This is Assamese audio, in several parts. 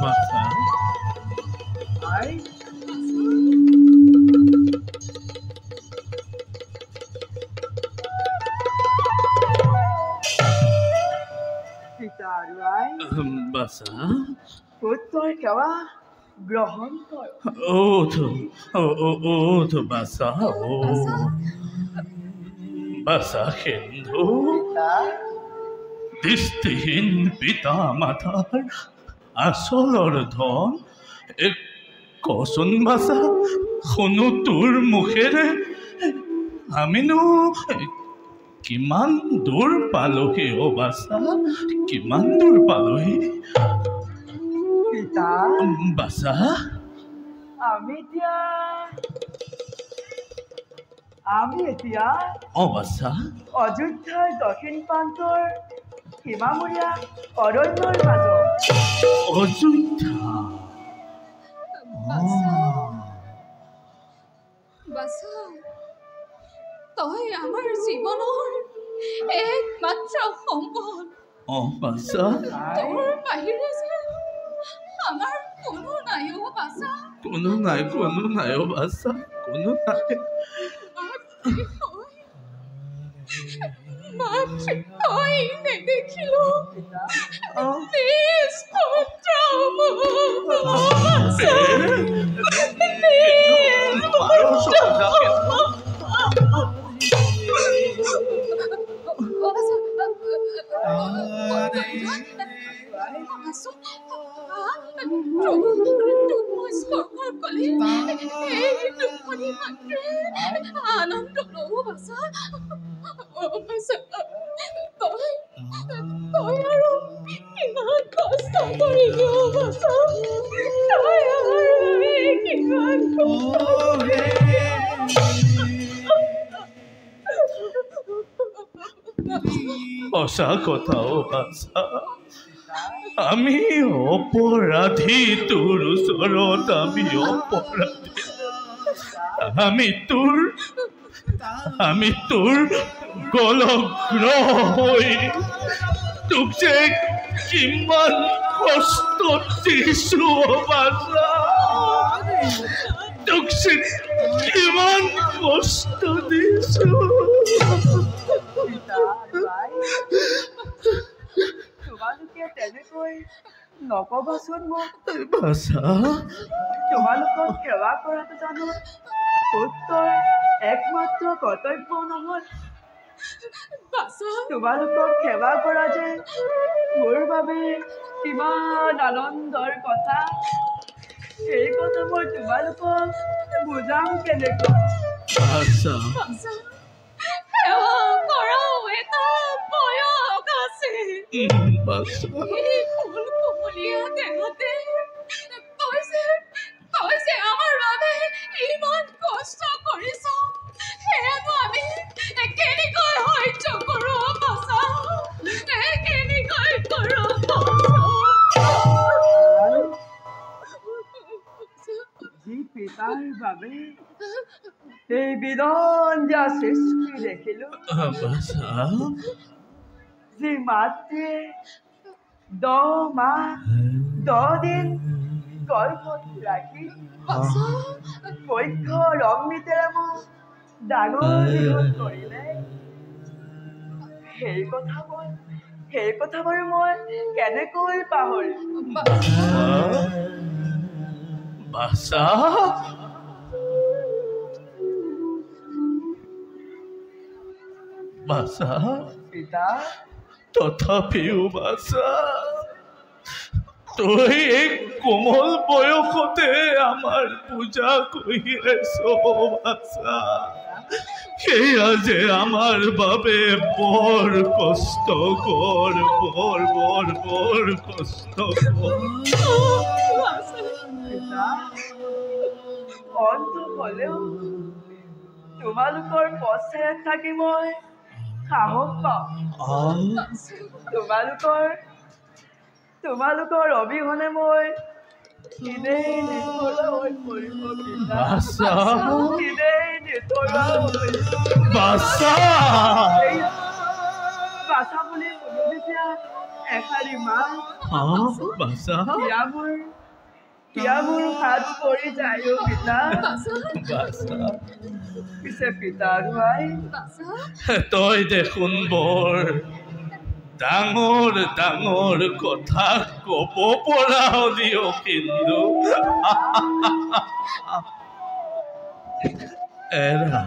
বাছা আই পিতা আৰু আই বাছা পুত্ৰৰ সেৱা গ্ৰহণ কৰ ওঠ বাছা বাছা সিন্ধু পিতা দৃষ্টিহীন পিতা মাতাৰ আচলৰ ধন কচোন বাছা শুনো তোৰ মুখেৰে আমিনো কিমান দূৰ পালোহি বাছা কিমান দূৰ পালোহি পিতা বাছা আমি এতিয়া বাছা অযোধ্যাৰ দক্ষিণ প্ৰান্তৰ সীমামূৰীয়া অৰণ্যৰ মাজত অযোধ্যা বাছা তই আমাৰ জীৱনৰ একমাত্ৰ সম্পদ বাছা তোৰ বাহিৰে যে আমাৰ কোনো নাই বাছা কোনো নাই বাছা কোনো নাই মাতৃ নেদেখিলো নিজ পুত্ৰ আনন্দ লও বাছা তই আৰু কিমান কষ্ট কৰিলি বাছা তই কিমান সঁচা কথাও বাছা আমি অপৰাধী তোৰ ওচৰত আমি অপৰাধী আমি তোৰ গলগ্ৰ হৈ তোক যে কিমান কষ্ট দিছো বাছা তোক যে কিমান কষ্ট দিছো তোমালোকে তেনেকৈ নকবাচোন মোক বাছা তোমালোকক সেৱা কৰাটো জানো পুত্ৰৰ একমাত্ৰ কৰ্তব্য নহয় তোমালোকক সেৱা কৰা যে মোৰ বাবে কিমান আনন্দৰ কথা এই কথা মই তোমালোকক বুজাম কেনেকৈ বাছা সেৱা কৰাও এটা বয়স আছে বাছা কুমলীয়া দেহতে তই যে আমাৰ বাবে ইমান কষ্ট কৰিছ সেয়ানো আমি কেনেকৈ সহ্য কৰোঁ বাছা কেনেকৈ কৰোঁ যি পিতাৰ বাবে এই বিৰঞ্জা সৃষ্টি দেখিলো বাছা যি মাতৃয়ে 10 মাহ 10 দিন গৰ্ভত ৰাখি পক্ষৰ অমৃতেৰে মোক ডাঙৰ দীঘল কৰিলে সেই কথা বাৰু মই কেনেকৈ পাহৰিম বাছা বাছা পিতা তথাপিও বাছা তই এই কোমল বয়সতে আমাৰ পূজা কৰি আছ বাছা সেয়া যে আমাৰ বাবে বৰ কষ্টকৰ বৰ কষ্টকৰ পিতা অন্ত হ'লেও তোমালোকৰ পশ্চাত থাকি মই সাহস পাওঁ তোমালোকৰ অবিহনে মই কিনেই নিথৰা হৈ পৰিব পিতা কিনেই নিথৰা হৈ বাছা বাছা বুলি শুনো যেতিয়া এষাৰি মাত বাছা মোৰ হাত পৰি যায় অ' পিতা বাছা পিছে পিতা আৰু আই তই দেখোন বৰ ডাঙৰ ডাঙৰ কথা ক'ব পৰা হলি কিন্তু এৰা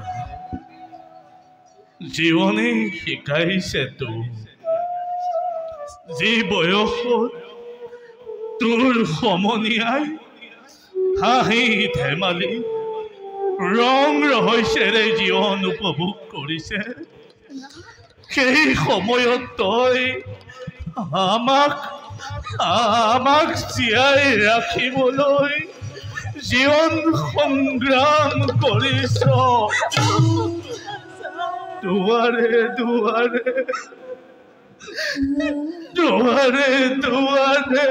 জীৱনে শিকাইছে তোৰ যি বয়সত তোৰ সমনীয়াই হাঁহি ধেমালি ৰং ৰহস্যেৰে জীৱন উপভোগ কৰিছে সেই সময়ত তই আমাক জীয়াই ৰাখিবলৈ জীৱন সংগ্ৰাম কৰিছ দুৱাৰে দুৱাৰে দুৱাৰে দুৱাৰে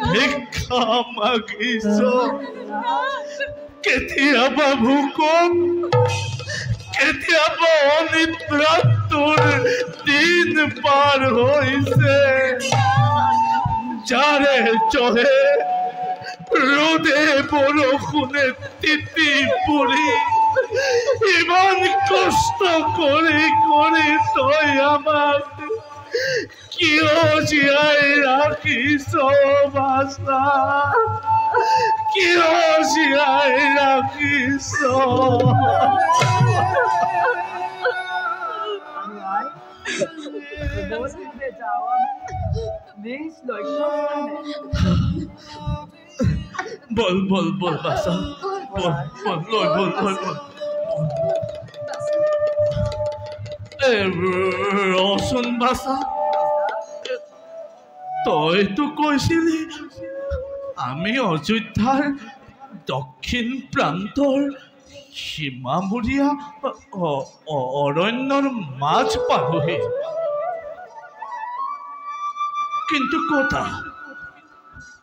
ভিক্ষা মাগিছ কেতিয়াবা ভোকত কেতিয়াবা অনিদ্ৰাত তোৰ দিন পাৰ হৈছে যাৰে জহে ৰ'দে বৰষুণে তিতি পৰি ইমান কষ্ট কৰি কৰি তই আমাক কিয় জীয়াই ৰাখিছ বাছা কিয় জীয়াই ৰাখিছ বল বল বল বাছা বল বল বল বল বল ৰচোন বাছা তইতো কৈছিলি আমি অযোধ্যাৰ দক্ষিণ প্ৰান্তৰ সীমামূৰীয়া অৰণ্যৰ মাজ পালোহি কিন্তু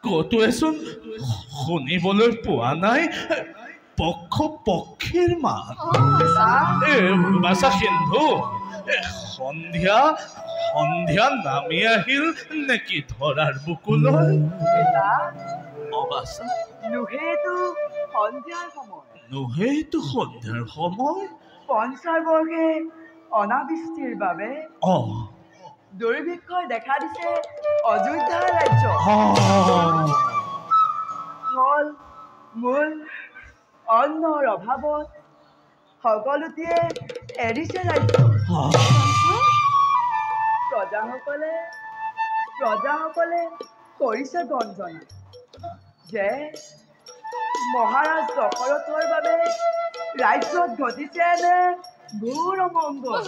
কতোৱেচোন শুনিবলৈ পোৱা নাই পক্ষ পক্ষীৰ মাত বাছা সিন্ধু সন্ধিয়া নামি আহিল নেকি ধৰাৰ বুকুলৈ বাছা নুহেতো সন্ধিয়াৰ সময় পঞ্চাৰ বৰ্গে অনাবৃষ্টিৰ বাবে দুৰ্ভিক্ষই দেখা দিছে অযোধ্যা ৰাজ্য ফল মূল অন্নৰ অভাৱত সকলোতে এৰিছে ৰাজ্য প্ৰজাসকলে কৰিছে গঞ্জনা যে মহাৰাজ দশৰথৰ বাবে ৰাজ্যত ঘটিছে এনে ঘোৰ অমংগল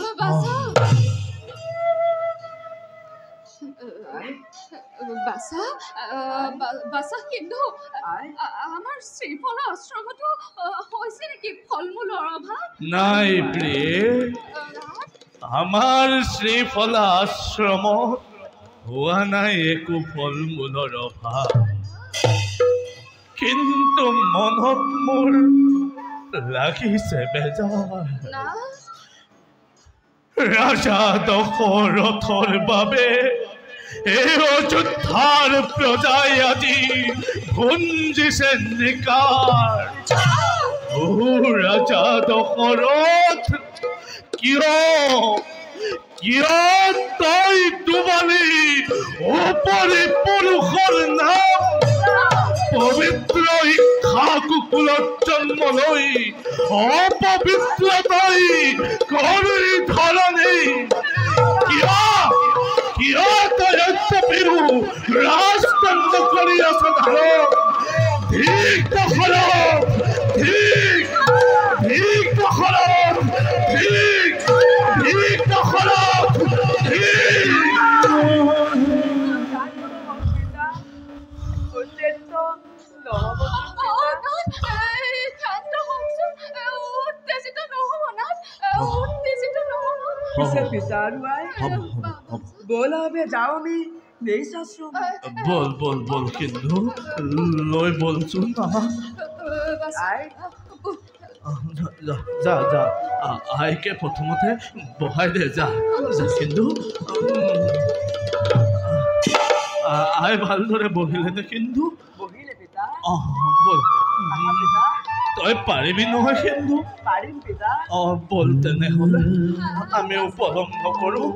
বাছা কিন্তু আমাৰ শ্ৰীফলা আশ্ৰমতো হৈছে নেকি ফল মূলৰ অভাৱ নাই প্ৰিয়ে আমাৰ শ্ৰীফলা আশ্ৰমত হোৱা নাই একো ফল মূলৰ অভাৱ কিন্তু মনত মোৰ লাগিছে বেজাৰ ৰাজা দশৰথৰ বাবে এই অযোধ্যাৰ প্ৰজাই আজি ভুঞ্জিছে নিকাৰ ৰাজা দশৰথ কিয় তই ডুবালি উপৰি পুৰুষৰ নাম পবিত্ৰ শিক্ষা কুকুলত জন্ম লৈ অপবিত্ৰতাই কৰি ধৰণে কিয় তই অত্যপিৰু ৰাজতন্ত্ৰ কৰি আছ ধাৰক ঠিক দশৰথ ঠিক দশৰথ ঠিক দশৰথ বল কিন্তু লৈ বলচোন যা আইকে প্ৰথমতে বহাই দে যা কিন্তু আই ভালদৰে বহিলে কিন্তু বহিলে পিতা বল আহা পিতা তই পাৰিবি নহয় কিন্তু পাৰিম পিতা বল তেনেহ'লে আমি উপলম নকৰোঁ